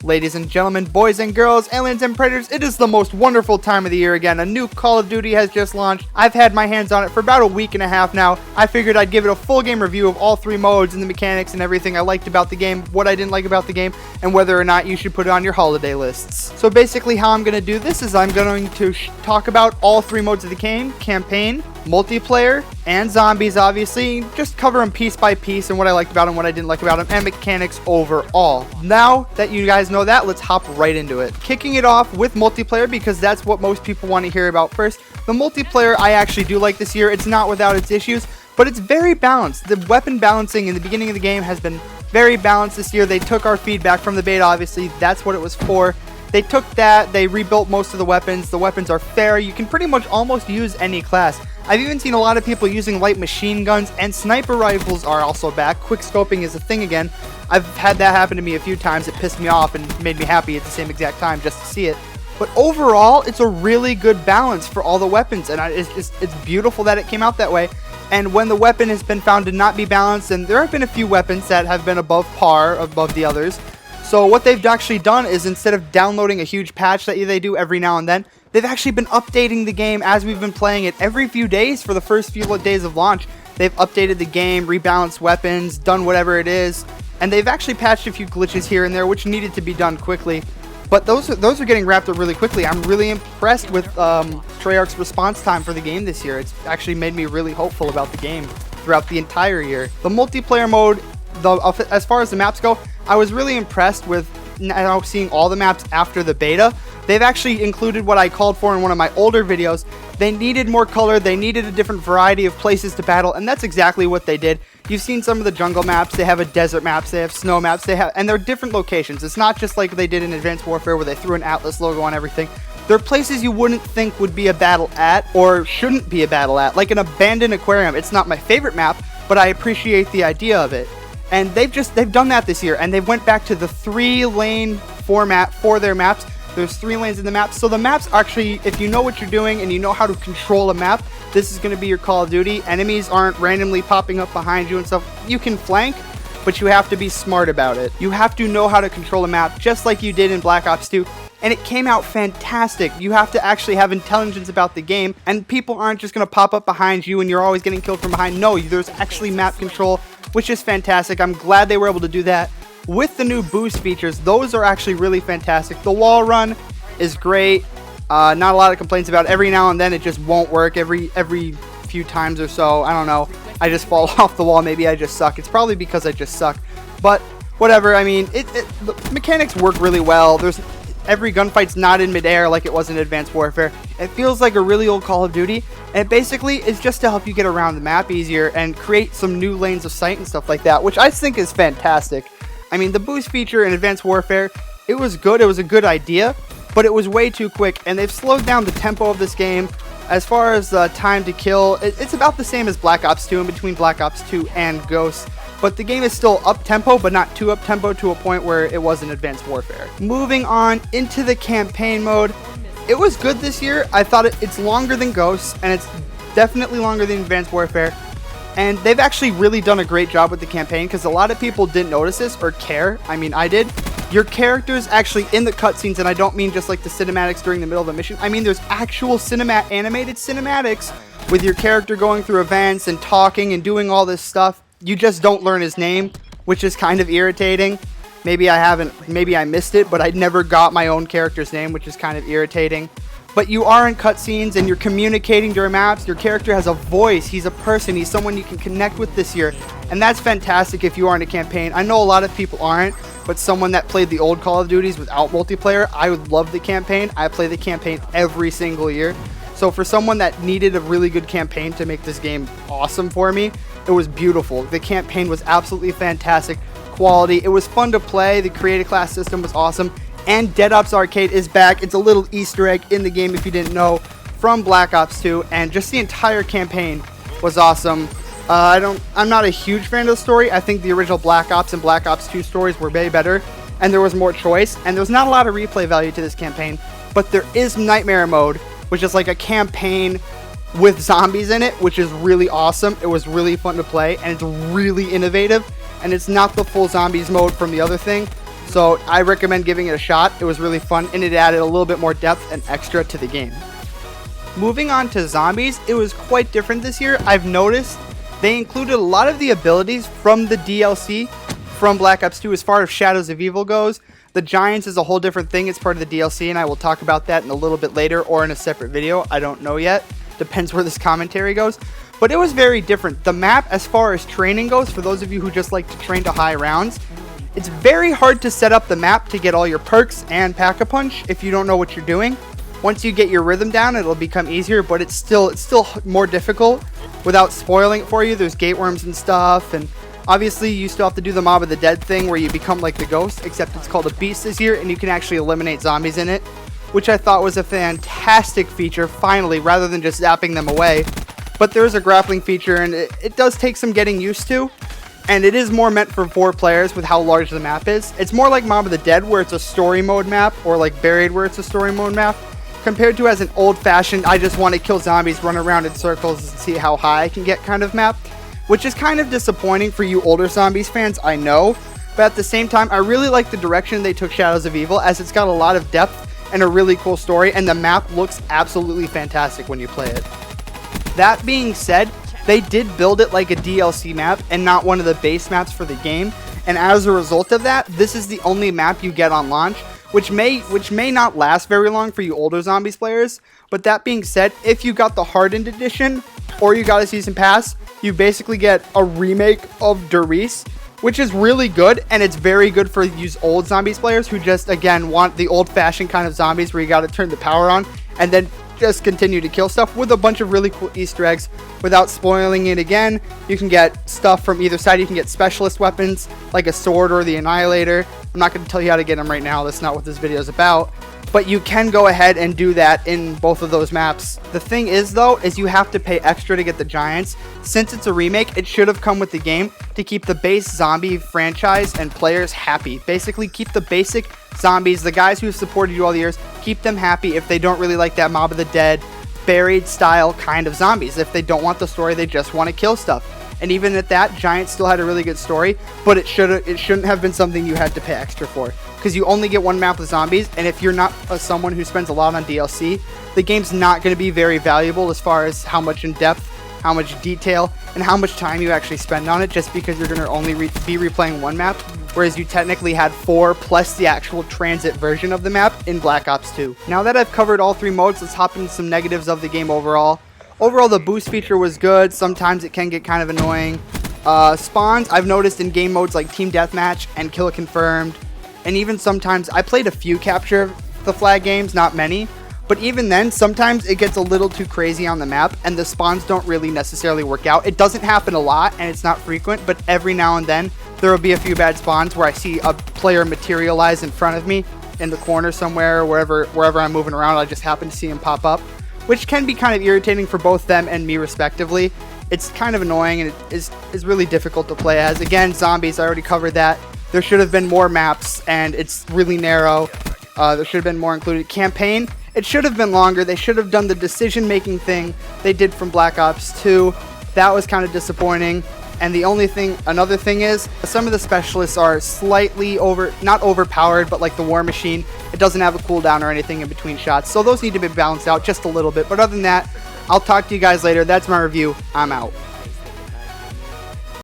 Ladies and gentlemen, boys and girls, aliens and predators, it is the most wonderful time of the year again. A new Call of Duty has just launched. I've had my hands on it for about a week and a half now. I figured I'd give it a full game review of all 3 modes and the mechanics and everything I liked about the game, what I didn't like about the game, and whether or not you should put it on your holiday lists. So basically how I'm going to do this is I'm going to talk about all 3 modes of the game: campaign, multiplayer, and zombies, obviously. Just cover them piece by piece and what I liked about them, what I didn't like about them, and mechanics overall. Now that you guys know that, let's hop right into it. Kicking it off with multiplayer, because that's what most people want to hear about first. The multiplayer I actually do like this year. It's not without its issues, but it's very balanced. The weapon balancing in the beginning of the game has been very balanced this year. They took our feedback from the beta, obviously. That's what it was for. They took that, they rebuilt most of the weapons. The weapons are fair. You can pretty much almost use any class. I've even seen a lot of people using light machine guns, and sniper rifles are also back. Quick scoping is a thing again. I've had that happen to me a few times. It pissed me off and made me happy at the same exact time just to see it. But overall, it's a really good balance for all the weapons, and it's beautiful that it came out that way. And when the weapon has been found to not be balanced, and there have been a few weapons that have been above par, above the others. So what they've actually done is, instead of downloading a huge patch that they do every now and then, they've actually been updating the game as we've been playing it every few days for the first few days of launch. They've updated the game, rebalanced weapons, done whatever it is, and they've actually patched a few glitches here and there which needed to be done quickly. But those are getting wrapped up really quickly. I'm really impressed with Treyarch's response time for the game this year. It's actually made me really hopeful about the game throughout the entire year. The multiplayer mode, as far as the maps go, I was really impressed with now seeing all the maps after the beta. They've actually included what I called for in one of my older videos. They needed more color, they needed a different variety of places to battle, and that's exactly what they did. You've seen some of the jungle maps, they have a desert maps, they have snow maps, and they're different locations. It's not just like they did in Advanced Warfare where they threw an Atlas logo on everything. They're places you wouldn't think would be a battle at, or shouldn't be a battle at, like an abandoned aquarium. It's not my favorite map, but I appreciate the idea of it. And they've done that this year, and they went back to the 3-lane format for their maps. There's 3 lanes in the map, so the maps actually, if you know what you're doing and you know how to control a map, this is going to be your Call of Duty. Enemies aren't randomly popping up behind you and stuff. You can flank, but you have to be smart about it. You have to know how to control a map, just like you did in Black Ops 2. And it came out fantastic. You have to actually have intelligence about the game, and people aren't just going to pop up behind you and you're always getting killed from behind. No, there's actually map control, which is fantastic. I'm glad they were able to do that. With the new boost features, those are actually really fantastic. The wall run is great. Not a lot of complaints about it. Every now and then it just won't work. Every few times or so, I don't know, I just fall off the wall. Maybe I just suck. It's probably because I just suck. But whatever. I mean, the mechanics work really well. Every gunfight's not in midair like it was in Advanced Warfare. It feels like a really old Call of Duty, and it basically is just to help you get around the map easier and create some new lanes of sight and stuff like that, which I think is fantastic. I mean, the boost feature in Advanced Warfare, it was good. It was a good idea, but it was way too quick, and they've slowed down the tempo of this game. As far as time to kill, it's about the same as Black Ops 2 and between Black Ops 2 and Ghosts. But the game is still up-tempo, but not too up-tempo to a point where it was in Advanced Warfare. Moving on into the campaign mode, it was good this year. I thought it's longer than Ghosts, and it's definitely longer than Advanced Warfare. And they've actually really done a great job with the campaign, because a lot of people didn't notice this or care. I mean, I did. Your character's actually in the cutscenes, and I don't mean just like the cinematics during the middle of the mission. I mean, there's actual animated cinematics with your character going through events and talking and doing all this stuff. You just don't learn his name, which is kind of irritating. Maybe I missed it, but I never got my own character's name, which is kind of irritating. But you are in cutscenes and you're communicating during maps. Your character has a voice. He's a person. He's someone you can connect with this year. And that's fantastic if you are in a campaign. I know a lot of people aren't, but someone that played the old Call of Duties without multiplayer, I would love the campaign. I play the campaign every single year. So for someone that needed a really good campaign to make this game awesome for me, it was beautiful. The campaign was absolutely fantastic. Quality. It was fun to play. The creative class system was awesome. And Dead Ops Arcade is back. It's a little Easter egg in the game if you didn't know, from Black Ops 2. And just the entire campaign was awesome. I'm not a huge fan of the story. I think the original Black Ops and Black Ops 2 stories were way better. And there was more choice. And there's not a lot of replay value to this campaign. But there is Nightmare Mode, which is like a campaign with zombies in it, which is really awesome. It was really fun to play, and it's really innovative, and it's not the full zombies mode from the other thing. So I recommend giving it a shot. It was really fun, and it added a little bit more depth and extra to the game. Moving on to zombies, it was quite different this year. I've noticed they included a lot of the abilities from the DLC from Black Ops 2 as far as Shadows of Evil goes. The Giants is a whole different thing. It's part of the DLC, and I will talk about that in a little bit later or in a separate video. I don't know yet. Depends where this commentary goes. But it was very different. The map, as far as training goes, for those of you who just like to train to high rounds, it's very hard to set up the map to get all your perks and Pack-a-Punch if you don't know what you're doing. Once you get your rhythm down, it'll become easier, but it's still more difficult without spoiling it for you. There's gate worms and stuff, and obviously you still have to do the Mob of the Dead thing where you become like the ghost, except it's called a beast this year, and you can actually eliminate zombies in it, which I thought was a fantastic feature, finally, rather than just zapping them away. But there's a grappling feature, and it does take some getting used to, and it is more meant for 4 players with how large the map is. It's more like Mob of the Dead, where it's a story mode map, or like Buried, where it's a story mode map, compared to as an old-fashioned, I just want to kill zombies, run around in circles, and see how high I can get kind of map, which is kind of disappointing for you older zombies fans, I know, but at the same time, I really like the direction they took Shadows of Evil, as it's got a lot of depth and a really cool story, and the map looks absolutely fantastic when you play it. That being said, they did build it like a DLC map and not one of the base maps for the game, and as a result of that, this is the only map you get on launch, which may not last very long for you older zombies players. But that being said, if you got the hardened edition or you got a season pass, you basically get a remake of Doris, which is really good, and it's very good for these old zombies players who just, again, want the old-fashioned kind of zombies where you got to turn the power on and then just continue to kill stuff with a bunch of really cool Easter eggs. Without spoiling it again, you can get stuff from either side. You can get specialist weapons like a sword or the Annihilator. I'm not going to tell you how to get them right now. That's not what this video is about. But you can go ahead and do that in both of those maps. The thing is, though, is you have to pay extra to get the Giants. Since it's a remake, it should have come with the game to keep the base zombie franchise and players happy. Basically, keep the basic zombies, the guys who have supported you all the years, keep them happy if they don't really like that Mob of the Dead, Buried style kind of zombies. If they don't want the story, they just want to kill stuff. And even at that, Giants still had a really good story, but it shouldn't have been something you had to pay extra for, because you only get one map with zombies, and if you're not someone who spends a lot on DLC, the game's not going to be very valuable as far as how much in depth, how much detail, and how much time you actually spend on it, just because you're going to only be replaying one map, whereas you technically had 4 plus the actual transit version of the map in Black Ops 2. Now that I've covered all 3 modes, let's hop into some negatives of the game overall. Overall, the boost feature was good. Sometimes it can get kind of annoying. Spawns, I've noticed in game modes like Team Deathmatch and Kill Confirmed, and even sometimes, I played a few Capture the Flag games, not many, but even then, sometimes it gets a little too crazy on the map, and the spawns don't really necessarily work out. It doesn't happen a lot, and it's not frequent, but every now and then, there will be a few bad spawns where I see a player materialize in front of me, in the corner somewhere, wherever I'm moving around, I just happen to see him pop up, which can be kind of irritating for both them and me respectively. It's kind of annoying, and it is really difficult to play as. Again, zombies, I already covered that. There should have been more maps, and it's really narrow. There should have been more included. Campaign, it should have been longer. They should have done the decision-making thing they did from Black Ops 2. That was kind of disappointing. And another thing is, some of the specialists are slightly not overpowered, but like the War Machine, it doesn't have a cooldown or anything in between shots. So those need to be balanced out just a little bit. But other than that, I'll talk to you guys later. That's my review. I'm out.